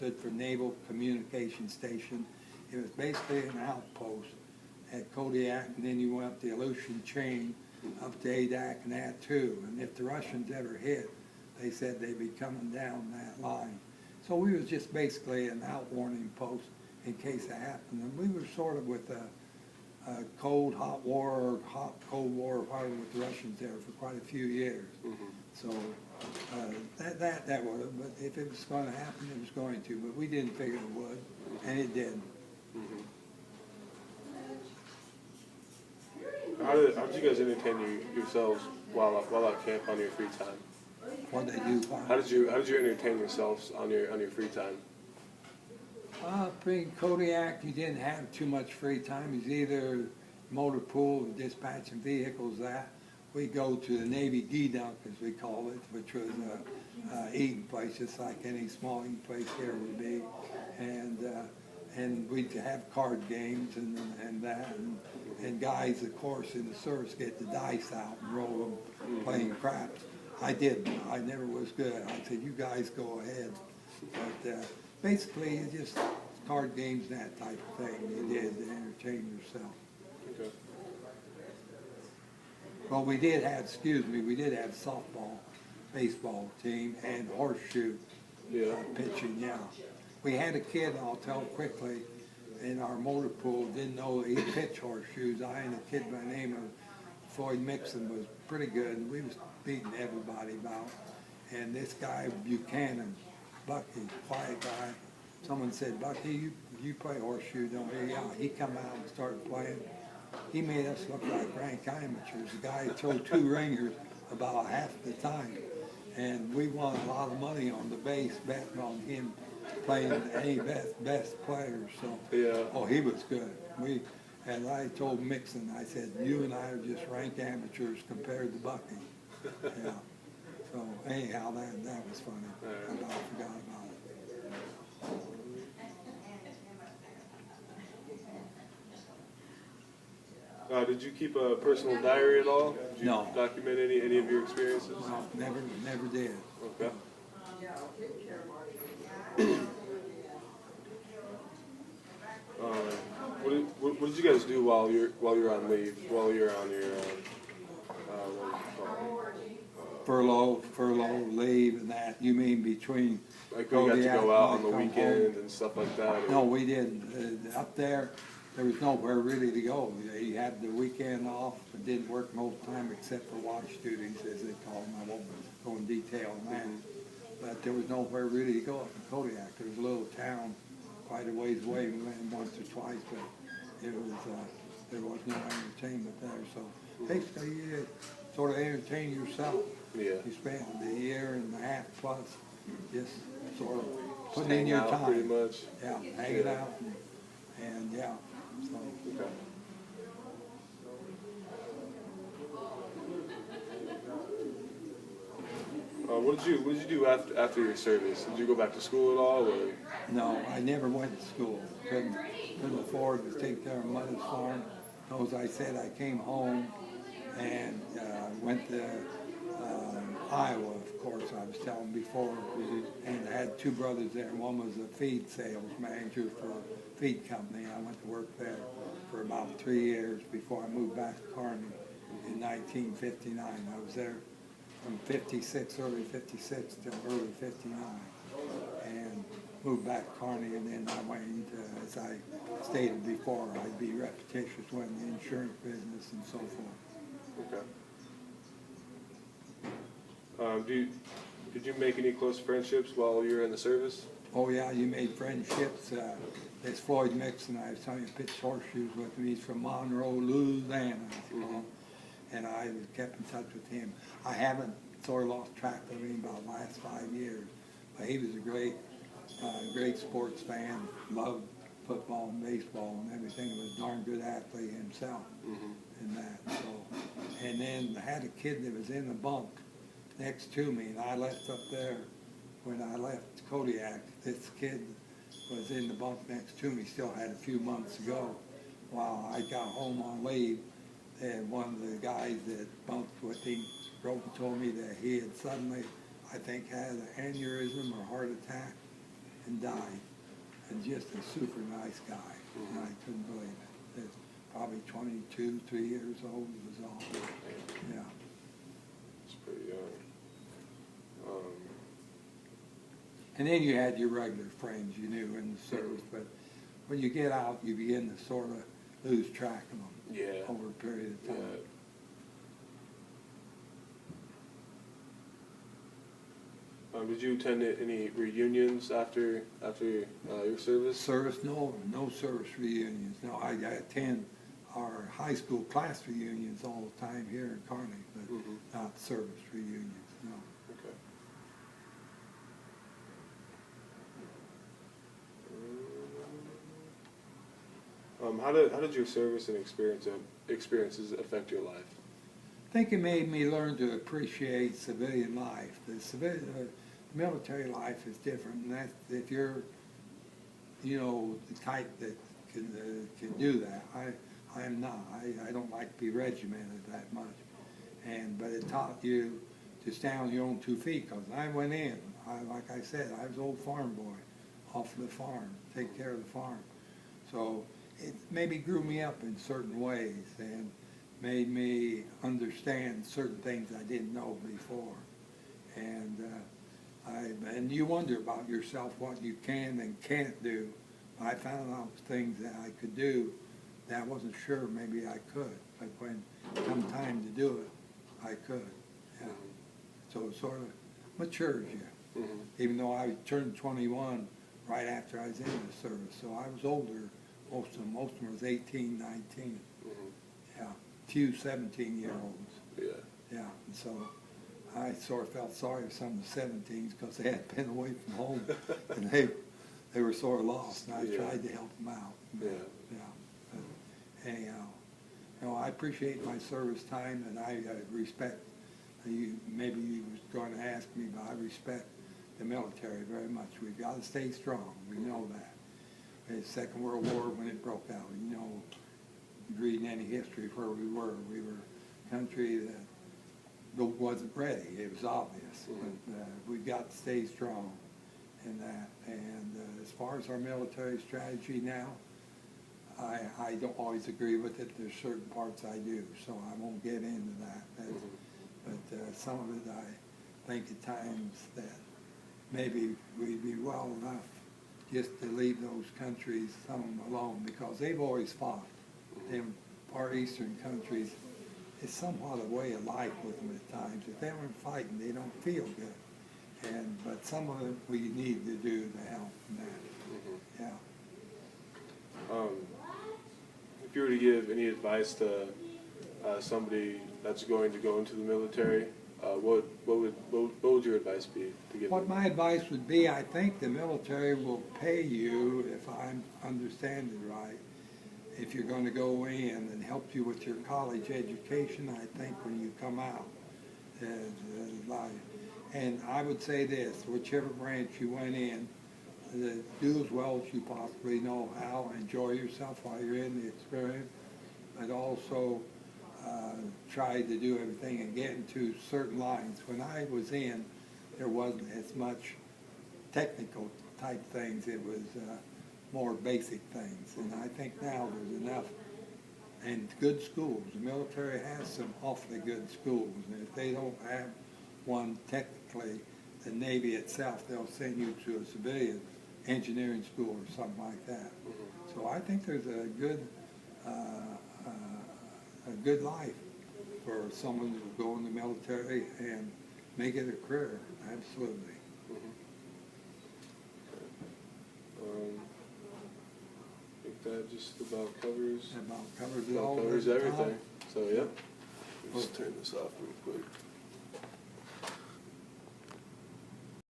stood for Naval Communication Station. It was basically an outpost at Kodiak, and then you went up the Aleutian chain up to Adak and Attu. And if the Russians ever hit, they said they'd be coming down that line. So we was just basically an out-warning post in case it happened. And we were sort of with a cold, hot war, or hot, cold war, with the Russians there for quite a few years. Mm-hmm. So that would have, but if it was going to happen, it was going to. But we didn't figure it would, and it did. Mm-hmm. How did you guys entertain yourselves while at camp on your free time? What they do. How did you entertain yourselves on your free time? In Kodiak, you didn't have too much free time. It's either motor pool, dispatching vehicles. That we go to the Navy D-Dunk, as we call it, which was a eating place, just like any small eating place here would be, and we'd have card games and that, and guys, of course, in the service get the dice out and roll them playing craps. I didn't. I never was good. I said, you guys go ahead. But basically, it's just card games and that type of thing you did to entertain yourself. Okay. Well, we did have softball, baseball team, and horseshoe pitching, yeah. We had a kid, I'll tell quickly, in our motor pool, didn't know he pitched horseshoes. I and a kid by the name of Floyd Mixon was pretty good. We was beating everybody about. And this guy, Buchanan, Bucky, quiet guy, someone said, Bucky, you play horseshoe, don't you? Yeah, he come out and started playing. He made us look like rank amateurs. The guy threw 2 ringers about half the time. And we won a lot of money on the base betting on him playing any best players. So, oh, he was good. And I told Mixon, I said, you and I are just rank amateurs compared to Bucky. Yeah. So anyhow, that was funny. I forgot about it. Did you keep a personal diary at all? Did you No. document any of your experiences? No, never did. Okay. What did you guys do while you're on leave? While you're on your furlough, leave, and that. You mean between? like we got to go out on the weekend and stuff like that? Or? No, we didn't. Up there was nowhere really to go. You had the weekend off, but didn't work most of the time except for watch duties, as they call them. I won't go in detail on that. But there was nowhere really to go up in Kodiak. There was a little town quite a ways away. We went once or twice, but it was there was no entertainment there. So basically, you sort of entertain yourself. Yeah. You spent the year and a half plus just sort of Just putting in your out time. pretty much. Yeah, hanging out and yeah. So. Okay. What did you do after your service? Did you go back to school at all? Or? No, I never went to school. Couldn't afford to take care of mother's farm. As I said, I came home and went to Iowa, of course, I was telling before, and I had 2 brothers there. One was a feed sales manager for a feed company. I went to work there for about 3 years before I moved back to Kearney in 1959. I was there from early 56 till early 59, and moved back to Kearney, and then I went into, as I stated before, I'd be repetitious, went in the insurance business and so forth. Okay. Did you make any close friendships while you were in the service? Oh yeah, you made friendships. There's Floyd Mixon, I was telling you, pitched horseshoes with me. He's from Monroe, Louisiana. And I kept in touch with him. I haven't sort of lost track of him about the last 5 years. But he was a great sports fan, loved football and baseball and everything. He was a darn good athlete himself in that. So, and then I had a kid that was in the bunk next to me, and I left up there when I left Kodiak. This kid was in the bunk next to me, still had a few months to go. While I got home on leave, and one of the guys that bunked with him wrote and told me that he had suddenly, I think, had an aneurysm or heart attack, and died. And just a super nice guy, and I couldn't believe it. It's probably 22, 3 years old was all. Yeah. It's pretty young. And then you had your regular friends you knew in the service, but when you get out, you begin to sort of lose track of them Yeah. over a period of time. Yeah. Did you attend any reunions after your service? Service, no service reunions. No, I attend our high school class reunions all the time here in Kearney, but not service reunions, no. Okay. How did your service and experiences affect your life? I think it made me learn to appreciate civilian life. The military life is different, and that's if you're, you know, the type that can do that. I am not. I don't like to be regimented that much, but it taught you to stand on your own 2 feet. Because I went in, like I said, I was an old farm boy, off of the farm, take care of the farm. So it maybe grew me up in certain ways and made me understand certain things I didn't know before. And you wonder about yourself, what you can and can't do. I found out things that I could do that I wasn't sure maybe I could. But when it come time to do it, I could. Yeah. So it sort of matures you. Even though I turned 21 right after I was in the service. So I was older, most of them was 18, 19. Yeah, few 17-year-olds. Yeah. Yeah, and so I sort of felt sorry for some of the 17s because they had been away from home and they were sort of lost, and I tried to help them out. Yeah. Yeah. But anyhow, you know, I appreciate my service time, and I respect you. Maybe you was going to ask me, but I respect the military very much. We've got to stay strong. We know that. The Second World War, when it broke out, you know, reading any history of where we were a country that wasn't ready. It was obvious. But we've got to stay strong in that. And as far as our military strategy now, I don't always agree with it. There's certain parts I do, so I won't get into that. But some of it I think at times that maybe we'd be well enough just to leave those countries, some of them alone, because they've always fought. Them Far Eastern countries, it's somewhat a way of life with them at times. If they aren't fighting, they don't feel good. But some of it we need to do to help in that. Yeah. If you were to give any advice to somebody that's going to go into the military, what would your advice be to give What them? my advice would be, I think the military will pay you, if I understand it right, if you're going to go in and help you with your college education, I think, when you come out. And I would say this, whichever branch you went in, do as well as you possibly know how, enjoy yourself while you're in the experience, but also try to do everything and get into certain lines. When I was in, there wasn't as much technical type things. It was more basic things. And I think now there's enough, and good schools. The military has some awfully good schools. And if they don't have one technically, the Navy itself, they'll send you to a civilian engineering school or something like that. So I think there's a good life for someone who will go in the military and make it a career. Absolutely. I think that just about covers That about covers it all. everything. So yeah, Well, just turn this off real quick.